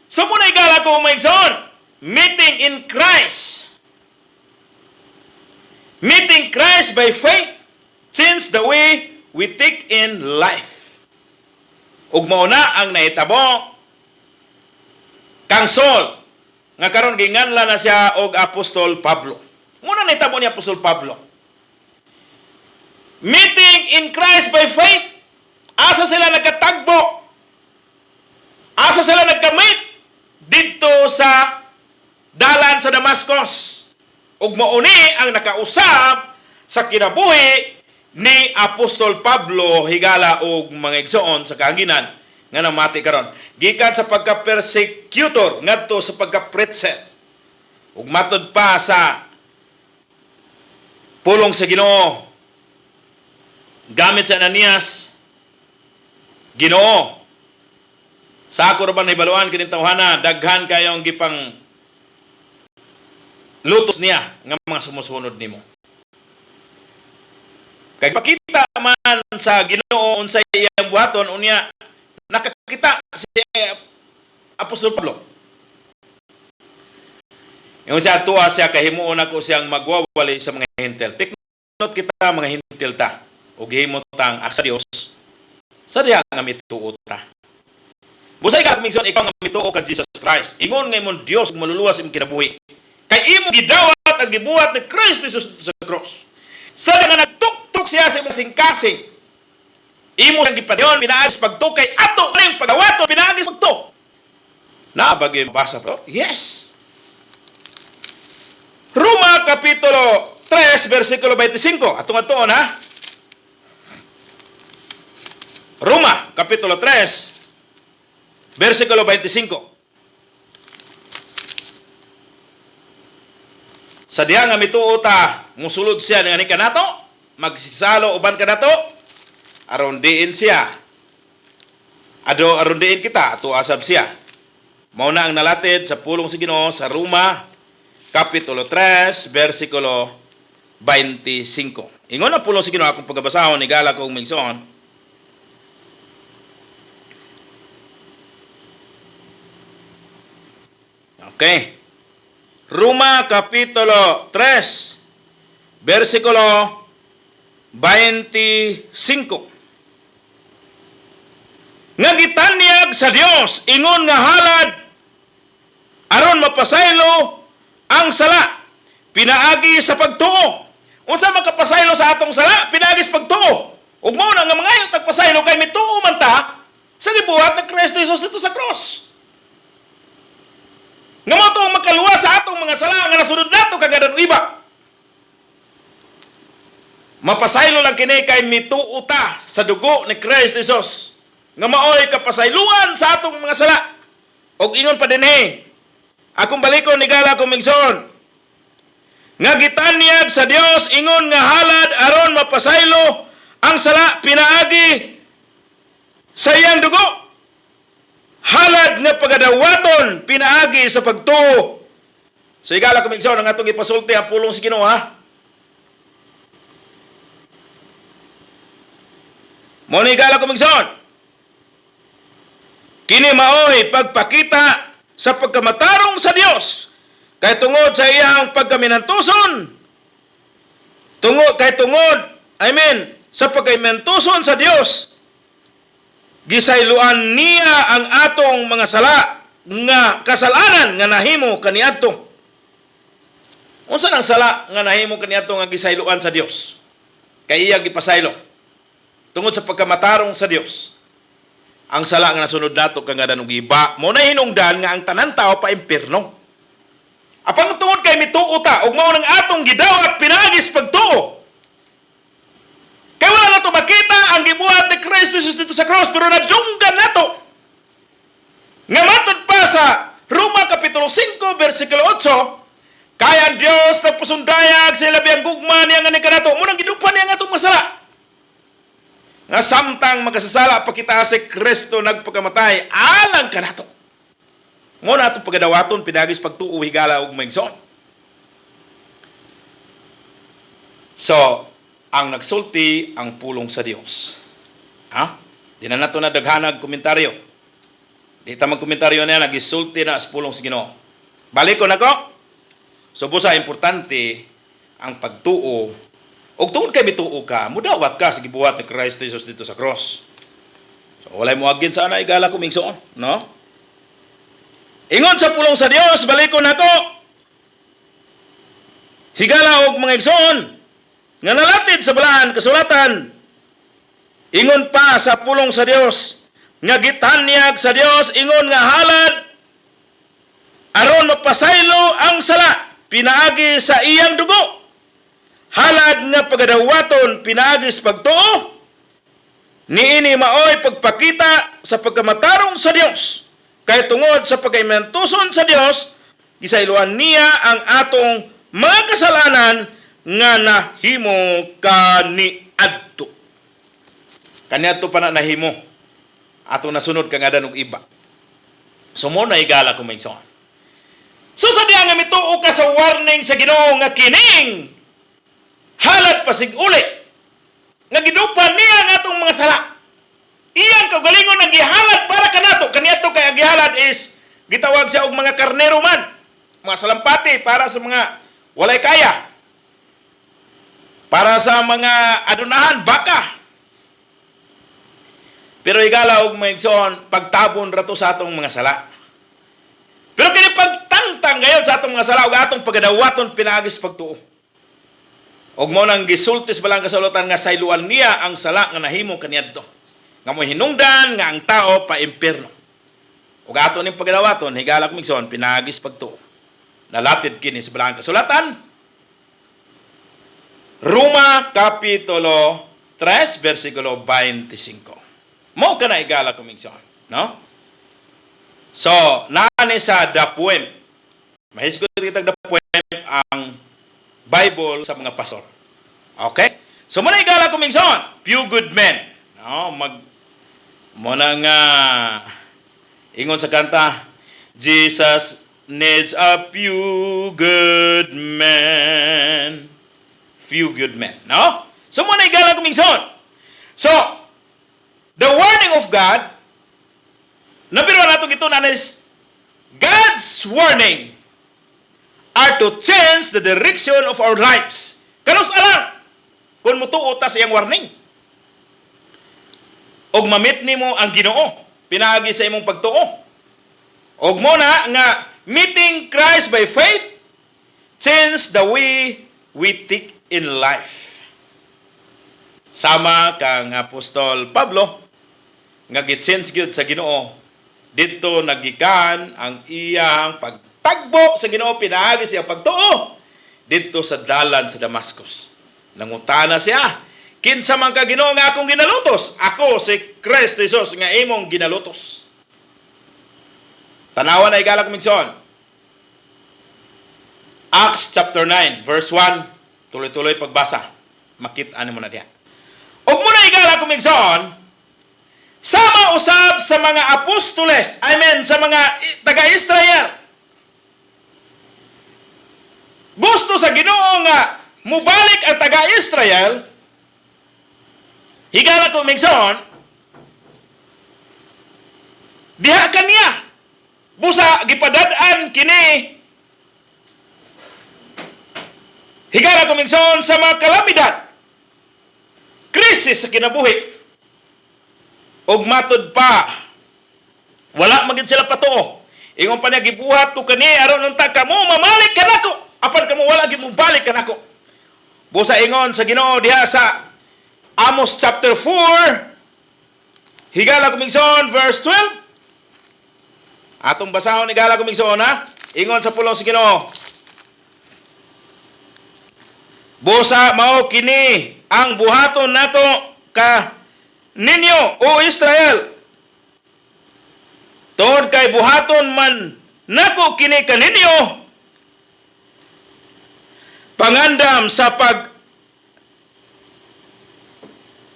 So muna igala ko maigsoon, meeting in Christ. Meeting Christ by faith, since the way we take in life. Ug mao na ang nahitabo kang Saul, nga karon ginganlan na siya og Apostol Pablo. Muna nahitabo ni Apostol Pablo. Meeting in Christ by faith, asa sila nagkatagbo, asa sila nagkamit dito sa dalan sa Damascus. Ug mauni ang nakausap sa kinabuhi ni Apostol Pablo, higala og mga igsoon sa kahanginan nga namati karon. Gikan sa pagka-persecutor ngadto sa pagka-preacher. Ug matud pa sa pulong sa Ginoo gamit sa Ananias, Ginoo, sa ako ra ba nahibaluan kining tawhana, daghan kayong gipang lutos niya nga mga sumusunod nimo. Kay pakita man sa Ginoo unsay iyang buhaton, unya nakakita si Apostol Pablo. Yung siya tuwa siya, kahimuon ako siyang magwawali sa mga hintil. Take note kita mga hintil ta, o gihimot tang aksa Dios sa diha nga mituot ta. Busay ka kumigson, ikaw nga mituo kang Jesus Christ. Ingon nga imong Dios kung maluluwas imong kinabuhi. Kay imo gidawat ang gibuhat ni Kristo Jesus sa cross. Sa nga nagtuktok siya sa imong singkasing, imo siyang gipadayon, pinaagis pagto, kay ato na yung pagawato, pinaagis pagto. Naabag yung basa to? Yes. Roma Kapitulo 3, versikulo 25. Atong atoon ha. Roma Kapitulo 3, versikulo 25. Sa diha nga mituo ta, musulod siya nga ni kanato, magsisalo uban kanato, aron diin siya. Aron diin kita, ato asab siya. Mao na ang nalatid sa pulong sa Ginoo sa Roma Kapitulo 3, versikulo 25. Ingon ang pulong sa Ginoo akong pagabasahon ni gala kong mingson. Okay. Roma Kapitulo 3, versikulo 25. Nga gitanyag sa Dios ingon nga halad aron mapasaylo ang sala pinaagi sa pagtuo. Unsa makapasaylo sa atong sala? Pinaagi sa pagtuo. Ug mao na nga mangayo tagpasaylo kay mituo man ta sa gibuhat ni Kristo Jesus dito sa cross. Nga mo itong makaluwa sa atong mga sala nga nasunod nato kagadan iba. Mapasaylo lang kini kay mituuta sa dugo ni Kristo Jesus. Nga maoy kapasayluan sa atong mga sala. Og ingon pa dinhi, akong balikon ni gala kong migson. Nga gitanyag sa Dios ingon nga halad aron mapasaylo ang sala pinaagi sa iyang dugo. Halad nga pagadawaton pinaagi sa pagtuo. So igala kumigsaw ang atong ipasulti ang pulong sa Ginoo ha. Mo ni igala kumigsaw. Kini maoy pagpakita sa pagkamatarong sa Dios kay tungod sa iyang pagkaminantuson. Sa pagkaminantuson sa Dios, gisayloan niya ang atong mga sala nga kasalanan nga nahimo kaniadto. Unsa nang sala nga nahimo kaniadto nga gisayloan sa Dios? Kay iya gipasaylo tungod sa pagkamatarong sa Dios. Ang sala nga nasunod nato kanggadan og iba, mo na hinungdan nga ang tanan tao pa impierno. Apang tungod kay mituo ta ug mao nang atong gidawat pinaagis pagtuo. Kay wala nato makita ang gibuhat ni Kristo Jesus dito sa cross, pero nadunggan nato. Nga matod pa sa Roma Kapitulo 5, versikulo 8, kaya ang Diyos nagpusundayag sa ilabiyang gugma niya nga ni kanato, munang gidupan niya nga itong masala. Nga samtang magkasasala pa kita si Kristo nagpagkamatay, alang kanato. Muna itong pagadawaton, pinagis pagtuo, higala ug maigsoon. So, ang nagsulti ang pulong sa Dios. Ha? Di na nato na daghanag komentaryo. Di ta magkomentaryo na nagisulti na sa pulong sa Ginoo. Balik ko na ko. So busa importante ang pagtuo. Og tungod kay mituo ka, mudawat ka sa gibuhat ni Kristo Jesus dito sa cross. So walay mo agin sa ana igala ko mingsoon, no? Ingon sa pulong sa Dios, balik ko na ko. Higala og mga igsoon nga nalatid sa balahan kasulatan. Ingon pa sa pulong sa Dios nga gitanyag sa Dios, ingon nga halad aron mapasaylo ang sala pinaagi sa iyang dugo. Halad nga pagadawaton pinaagi sa pagtuo. Niini maoy pagpakita sa pagkamatarong sa Dios. Kay tungod sa pagkaimentuson sa Dios, gisayloan niya ang atong mga kasalanan nga nahimo kaniadto. Kaniadto pa na nahimo. Atong nasunod kangadan og iba. So mo na igala ko maigsoon. So sa diya nga mituo ka sa warning sa Ginoo nga kining halad pasig uli nga gidupan niya nga atong mga sala. Iyang kaugalingon ang gihalad para kanato. Kaniadto kay ang gihalad is gitawag siya og mga karnero man, mga salampati para sa mga walay kaya. Para sa mga adunahan, baka. Pero igala og maigsoon, pagtabon rato sa atong mga sala. Pero kini pagtangtang gayon sa atong mga sala ug atong pagadawaton pinaagis pagtuo. Og mo nang gisultis balang kasulatan nga sayluan niya ang sala nga nahimo kaniadto. Nga mo hinungdan nga ang tao pa impierno. Ug ato ning pagadawaton higala og maigsoon pinaagis pagtuo. Nalatid kini sa balang kasulatan. Roma Kapitulo 3, versikulo 25. Mo ka na igala kumigsoon, no? So, nani sa the poem. Mahisgot kita the poem ang Bible sa mga pastor. Okay? So, mo na igala kumigsoon. Few good men. No? Mo na nga ingon sa kanta, Jesus needs a few good men. Few good men, no? So, muna igala kumingson. So, the warning of God, nabiro natin ito na is, God's warning are to change the direction of our lives. Kanos alam, kung mutuo ta sa iyang warning. Og mamit nimo ang Ginoo, pinaagi sa imong pagtuo. Og mo na nga, meeting Christ by faith, change the way we think in life. Sama kang Apostol Pablo nga gitsense gyud sa Ginoo, didto nagikan ang iyang pagtagbo sa Ginoo pinaagi siya pagtuo didto sa dalan sa Damascus. Nangutana siya, kinsa man ka Ginoo nga akong ginalutos? Ako si Kristo Jesus nga imong ginalutos. Tanawan na igala kumigsoon. Acts chapter 9 verse 1. Tuloy-tuloy pagbasa. Makita mo na diyan. Og muna igala kumigsoon, sama usab sa mga apostoles, sa mga taga-Israel. Gusto sa Ginoo nga mubalik ang taga-Israel, higala kumigsoon, diha kaniya. Busa gipadad-an kini higala kumigsoon sa mga kalamidad, krisis sa kinabuhi, og matod pa, wala magid sila patuo. Ingon pa niya, gibuhat ko kani aron unta kamo mamalik kanako. Apan kamo wala gyud mo balik kanako. Busa ingon sa Ginoo diha sa Amos chapter 4, higala kumigson verse 12. Atong basahon higala kumigson ha. Ingon sa pulong sa Ginoo. Busa mao kini ang buhaton nato ka ninyo o Israel. Tungod kay buhaton man nako kini kaninyo pangandam sa pag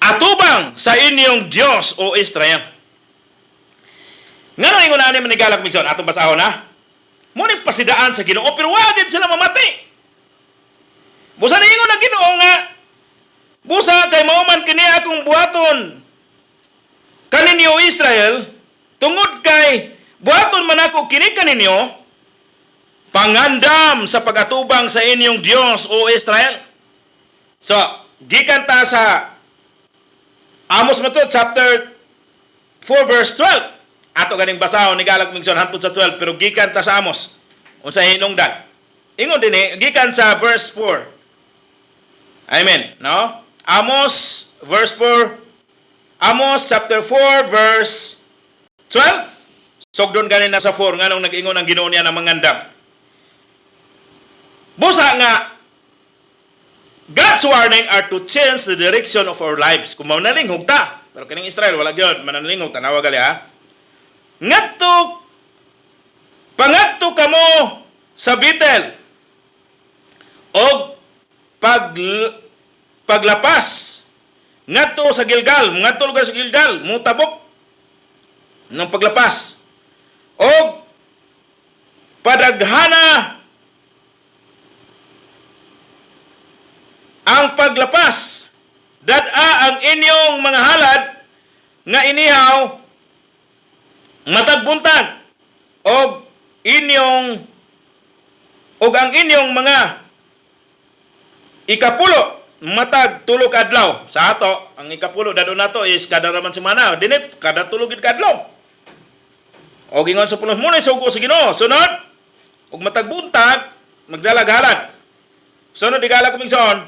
atubang sa inyong Dios o Israel. Ngano ingon ani manigalak migson atong basahon na? Muning pasidaan sa Ginoo pero wagid sila mamati. Busa na ingon ang Ginoo nga busa kay mao man kini akong buhaton kaninyo Israel. Tungod kay buhaton man ako kini kaninyo pangandam sa pagatubang sa inyong Dios o Israel. So, gikan ta sa Amos mato chapter 4 verse 12. Ato ganing basahon ni Galak Mingson hantod sa 12 pero gikan ta sa Amos unsa hinungdan. Ingon dinhi gikan sa verse 4. Amen, no? Amos verse 4. Amos chapter 4 verse 12, sogdon ganin na sa 4, nga nung nag-ingon ang Ginoo niya ng mangandam. Busa nga, God's warning are to change the direction of our lives. Kung manalinghog ta, pero kining Israel, wala yun, manalinghog, tanawa gali ha. Pangatto kamo sa Betel, o paglapas, ngadto sa Gilgal, mutabok, ng paglapas o padaghana ang paglapas dad-a ang inyong mga halad nga inihaw matagbuntag og ang inyong mga ikapulo matag tulog adlaw. Sa ato ang ikapulo dadon nato is kada raman semana dinit kada tulog gid kadlaw. O gingon sa pulos muna, sugo sa Ginoo. Sunod, ug matagbuntag, magdalaghalad. Sunod, igala kumigson,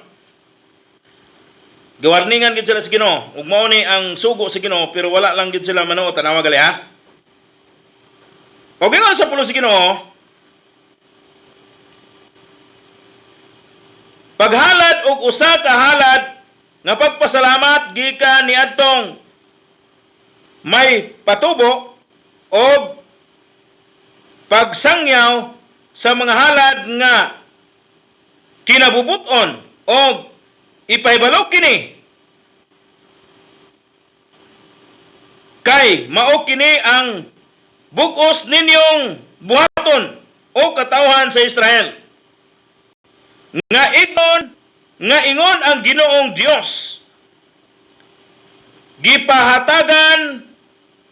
gawarningan gid sila sa Ginoo. Ug mao ni ang sugo sa Ginoo, pero wala lang gid sila manuot. Tanawa gali ha. O gingon sa pulos sa Ginoo, paghalad og usa ka halad nga pagpasalamat gikan ni adtong may patubo o pagsangyaw sa mga halad nga kinabubuton o ipahibalo kini kay mao kini ang bugos ninyong buhaton o katawhan sa Israel nga ingon ang Ginoong Dios gipahatagan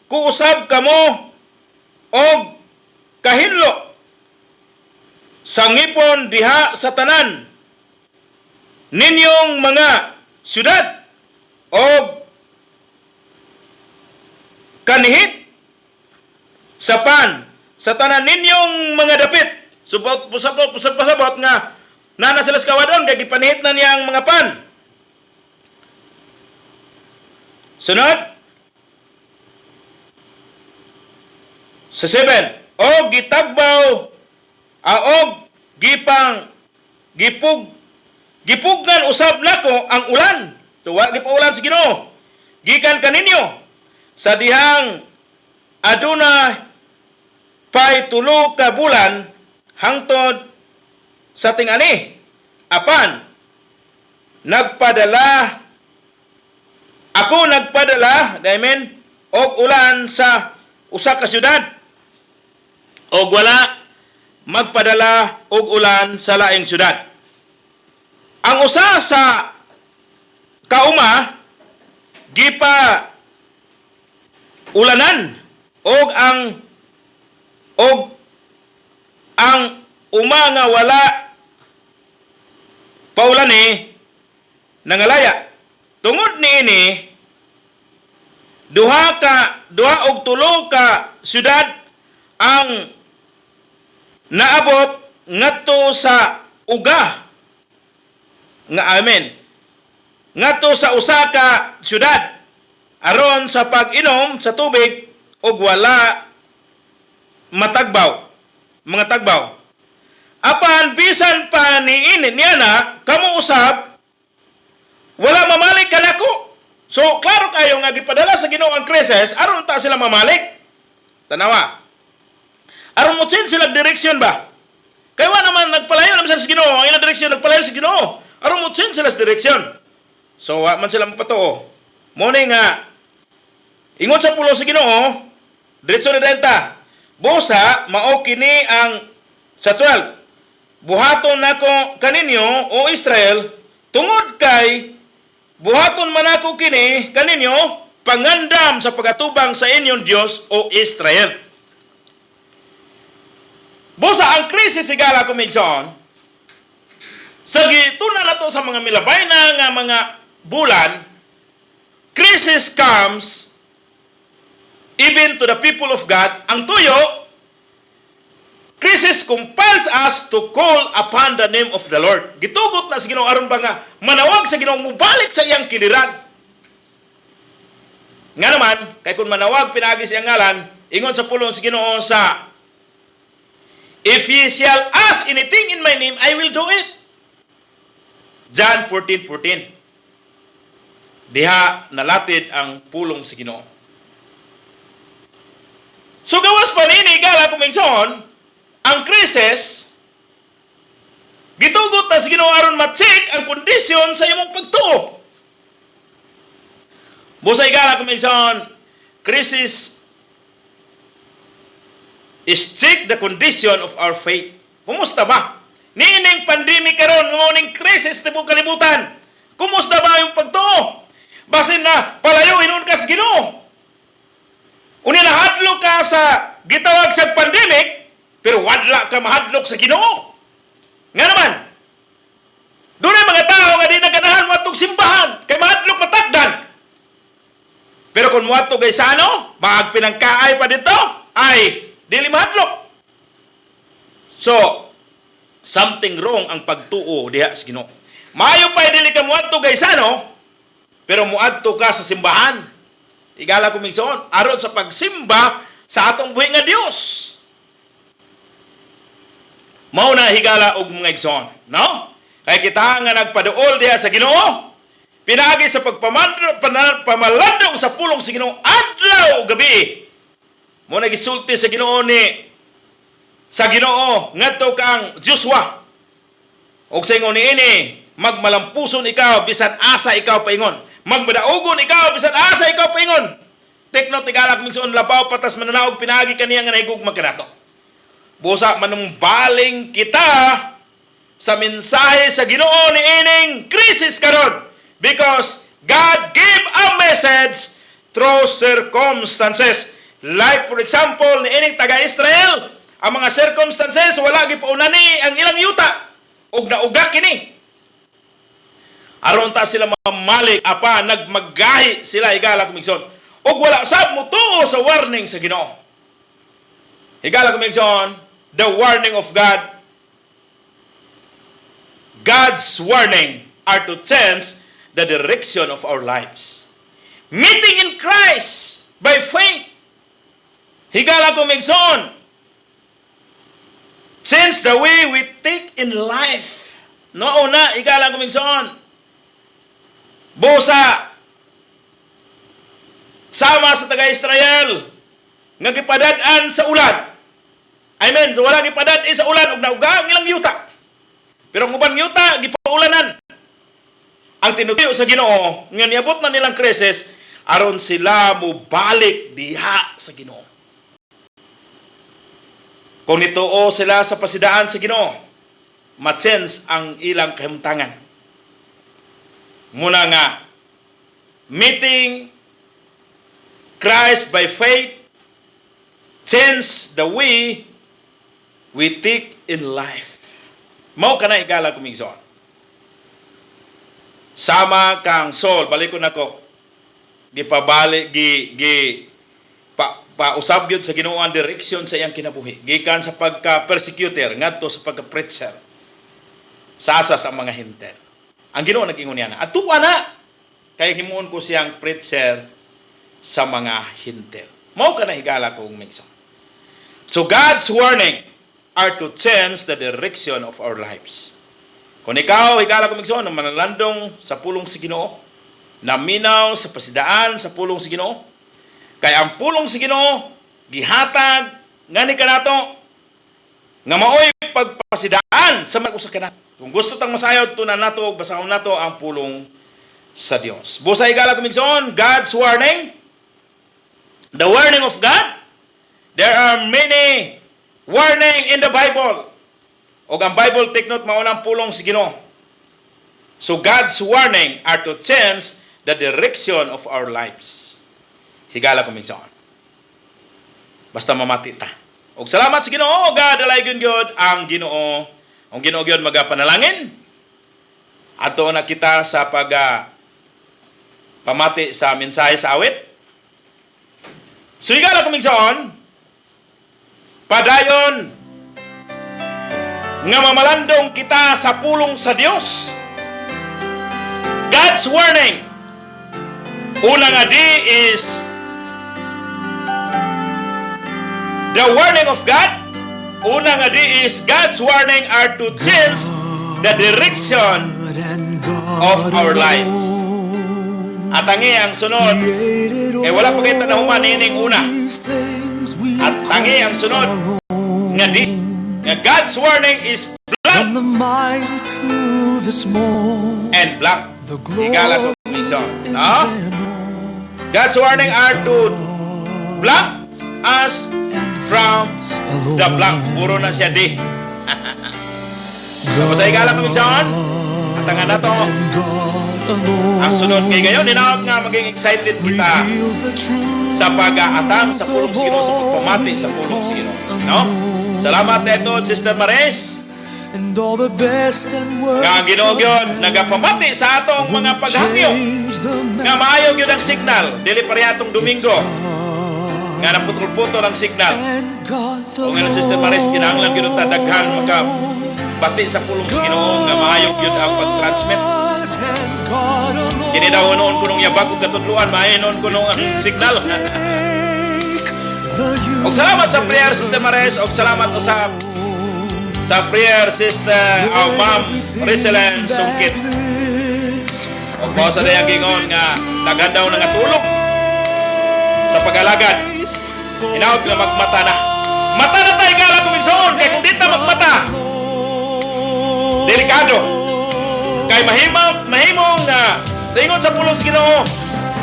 ku usab kamo og kahinlo sa ngipon diha sa tanan ninyong mga syudad og kanihit sa sa tanan ninyong mga dapit. Pasabot nga nana sila sa kawadon kay gipanihit na niyang mga pan. Sunod sa 7, og gitagbaw og gipugnan usab nako ang ulan. Tuwa gipaulan sa Ginoo. Gikan kaninyo sa dihang aduna pay 3 ka bulan hangtod sa ting-ani. Apan ako nagpadala, amen, og ulan sa usa ka syudad. O wala magpadala og ulan sa laing syudad. Ang usa sa kauma gipa ulanan og ang uma nga wala paulani nangalaya. Tungod niini duha og tulo ka syudad ang naabot ngadto sa uga nga amen ngadto sa usa ka syudad aron sa pag-inom sa tubig ug wala mga tagbaw. Apan bisan pa niini niya na kamo usab wala mamalik kanako. So klaro kayo nga gipadala sa Ginoo ang krisis aron ta sila mamalik. Tanawa. Aron mo sila direksyon ba? Kaya naman nagpalayo naman sila sa Ginoo, ang ilang direksyon nagpalayo sa Ginoo. Aron mo sila sa direksyon. So man sila mapatuo. Mo ni nga ingon sa pulo sa Ginoo, diretso na denta. Busa mao kini ang sa 12. Buhaton nako kaninyo o Israel tungod kay buhaton man ako kini kaninyo pangandam sa pagatubang sa inyong Dios o Israel. Busa ang krisis sigala kumigson sa gituna nato sa mga milabay na nga mga bulan, crisis comes even to the people of God. Ang tuyo, crisis compels us to call upon the name of the Lord. Gitugot na sa Ginoo aron ba nga manawag sa Ginoo mubalik sa iyang kiliran. Nga naman, kay kung manawag pinaagi sa iyang ngalan, ingon sa pulong sa Ginoo sa if ye shall ask anything in my name, I will do it. John 14:14. Diha nalatid ang pulong sa Ginoo. So gawas pa nini igala kumingson, ang krisis gitugot na sa Ginoo aron ma-check ang kondisyon sa imong pagtuo. Busa igala kumingson, krisis is check the condition of our faith. Kumusta ba? Niining pandemic karon, nguning krisis tibok kalibutan. Kumusta ba yung pagtuo? Basin na palayo inon ka sa Ginoo. Unya nahadlok ka sa gitawag sa pandemic, pero wadla ka mahadlok sa Ginoo. Nga naman, doon ay mga tao nga di naganahan mo atong simbahan, kay mahadlok matakdan. Pero kung mo ato gay sa ano, magpinangkaay pa dito, ay dili mahadlok. So, something wrong ang pagtuo diha sa Ginoo. Maayo pa dili ka mo ato gay sa ano, pero muadto ka sa simbahan. Igala kumigsoon aron sa pagsimba sa atong buhi nga Dios. Mao na higala og mga igsoon, no? Kay kita nga nagpaduol diha sa Ginoo, pinaagi sa pamalandong sa pulong sa Ginoo adlaw gabi. Mo nagisulti sa Ginoo sa Ginoo ngadto kang Joshua. Og sa ingon niini, magmalampuson ikaw bisan asa ikaw paingon. Magmadaugon ikaw bisan asa ikaw paingon. Tekno tigala kumigsoon labaw patas mananaog pinaagi kaniya nga nahigugma kanato. Busa manumbaling kita sa mensahe sa Ginoo niining krisis karon, because God gave a message through circumstances. Like for example niining taga-Israel, ang mga circumstances wala gipaunani ang ilang yuta ug nauga kini. Aron ta sila mamalik apa nagmagahi sila igala kumigson. Og wala sab mo tuo sa warning sa Ginoo. Igala kumigson, the warning of God, God's warning are to change the direction of our lives. Meeting in Christ by faith. Higala kumigson, change the way we think in life. Noon na, igala kumigson, busa sama sa taga-Israel nga gipadad-an sa ulan. Amen. So wala gipadad-an sa ulan ug nauga ang ilang yuta. Pero ang ubang yuta gipaulanan. Ang tinutuyo sa Ginoo nga niabot na nilang krisis aron sila mobalik diha sa Ginoo. Kung nituo sila sa pasidaan sa Ginoo, ma-change ang ilang kahimtangan. Muna nga, meeting Christ by faith change the way we think in life. Mao ka na igala kumigsoon. Sama kang Saul, balik ko nako. pausab gyud sa Ginoo ang direksyon sa iyang kinabuhi. Gikan sa pagka-persecutor ngadto sa pagka-preacher sa asa sa mga hintel. Ang Ginoo nag-ingon niya na, atuwa na kay himuon ko siyang preacher sa mga hintel. Mao ka na higala kong migson. So God's warning are to change the direction of our lives. Kung ikaw, higala kong migson, na manalandong sa pulong si Ginoo, naminaw sa pasidaan sa pulong si Ginoo, kay ang pulong si Ginoo gihatag ngani kanato nga maoy pagpasidaan sa mga usa kanato. Kung gusto tang masayod tunan nato basahon nato ang pulong sa Dios. Busa higala kong migson, God's warning, the warning of God. There are many warning in the Bible. O ang Bible take note maunang pulong si Ginoo. So God's warning are to change the direction of our lives. Higala ko minsan. Basta mamati ta. Og salamat sa Ginoo, God alaygon gyud ang Ginoo. Ang Ginoo gyud magapanalangin. Ato na kita sa pamati sa mensahe sa awit. So higala ko minsan, padayon nga mamalandong kita sa pulong sa Dios. God's warning. Una nga di is the warning of God. Una nga di is God's warning are to change the direction of our lives. At ang sunod, wala pa kita na humanining una. At ang sunod, nga di, nga God's warning is blank and blank. Higala ko minsan. No? God's warning are to blank us from the blank. Puro na siya di. So, sa higala ko minsan, at ang nato, ang sunod kay gayon, ninawag nga maging excited kita sa pag-aatang sa pulong si Ginoo, sa pagpamati sa pulong si Ginoo. No? Salamat neto, Sister Maris. Nga ang Ginoo yun, nagapamati sa atong mga paghangyo. Nga maayaw yun ang signal. Dili parehitong Domingo. Nga naputol-putol ang signal. O nga na Sister Maris, kinahanglan yun ang tadaghan makabati sa pulong si Ginoo. Nga maayaw yun ang pag-transmit. Kini daw noon ko nung yabag kong katudluan, maayaw noon ko nung ang signal. Og salamat sa prayer, Sister Maris. Og salamat sa prayer, Sister Ma'am Rizelen Sungkit. Og mo sa dayang gingon nga nagadaw na nga tulog sa pag-alagad. Inaot nga magmata na. Mata na tayo gala kumigsoon. Kaya kung di ta magmata, delikado. Kaya mahimong tingon sa pulong sa Ginoo,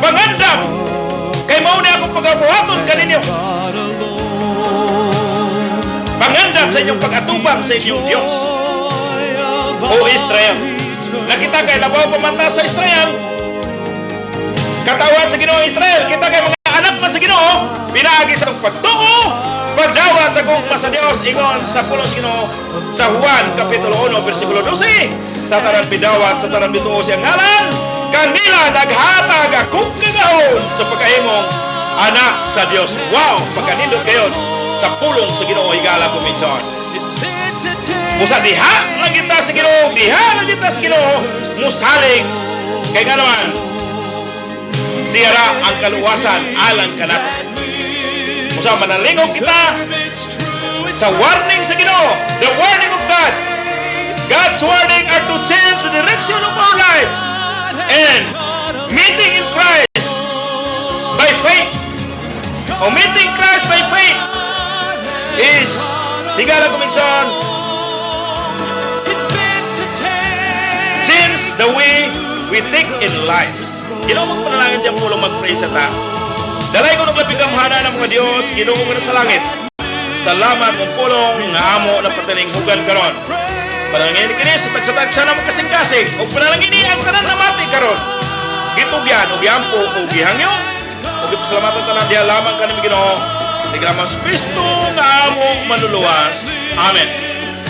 pangandam. Kaya mauna akong pag-abuhaton kaninyo. Pangandam sa inyong pag-atubang sa inyong Diyos. O Israel. Nakita kayo nabaw pamanta sa Israel. Katawan sa Ginoo Israel. Kita kayo mga anak man sa Ginoo. Pinaagi sa pagtuo. Pagdawat sa gugma sa Diyos. Ingon sa pulong sa Ginoo. Sa Juan Kapitulo 1 versikulo 12. Sa tanan bidawat, sa tanan bituo siyang ngalan. Kanila naghatag akong kagahon sa pagkahimong anak sa Diyos. Wow! Pagkanindot kayo sa pulong sa Ginoo higala ko minsan. Musa diha lang kita sa Ginoo, diha lang kita sa Ginoo, musalig. Kaya nga naman, siyara ang kaluwasan alang kanato. Musa manalingog kita sa warning sa Ginoo, the warning of God. God's warning are to change the direction of our lives and meeting in Christ by faith. O meeting Christ by faith is higala ko minsan change the way we think in life. Ginoo magpanalangin siyang pulong mag-pray sa ta. Dalay ko naglapig ang mahana ng mga Diyos, Ginoo mo na sa langit. Salamat mong pulong na amo na patalinghugan karon. Panalangin kini sa tagsatagsa na magkasing-kasing o panalangin ang tanan na mati karon. Gitugyan o giampo o gihangyo o gipasalamatan tanan diha lamang kanimi Ginoo. Tiglaman sa Kristo nga among manluluwas. Amen.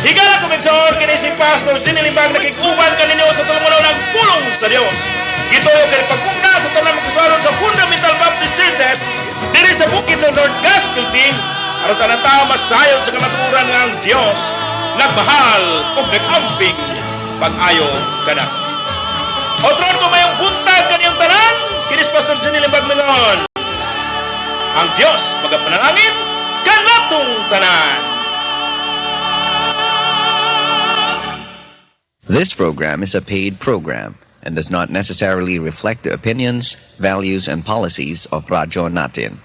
Higala ko migsoon kini si Pastor Sinilimbang nakikuban kaninyo sa tulungan ng pulong sa Dios. Gituyo kini pagkugna sa tanan makasalanon sa Fundamental Baptist Churches Diri sa bukid ng North Gospel Team, aron tanang tao masayon sa kamaturan ng Dios, nagmahal ug nagamping pag-ayo kana. Otron ko mayong buntag kaniyang tanan, kinis Pastor Jenny Bagmelon. Ang Dios magapanalangin kanatong tanan. This program is a paid program and does not necessarily reflect the opinions, values, and policies of Radyo Natin.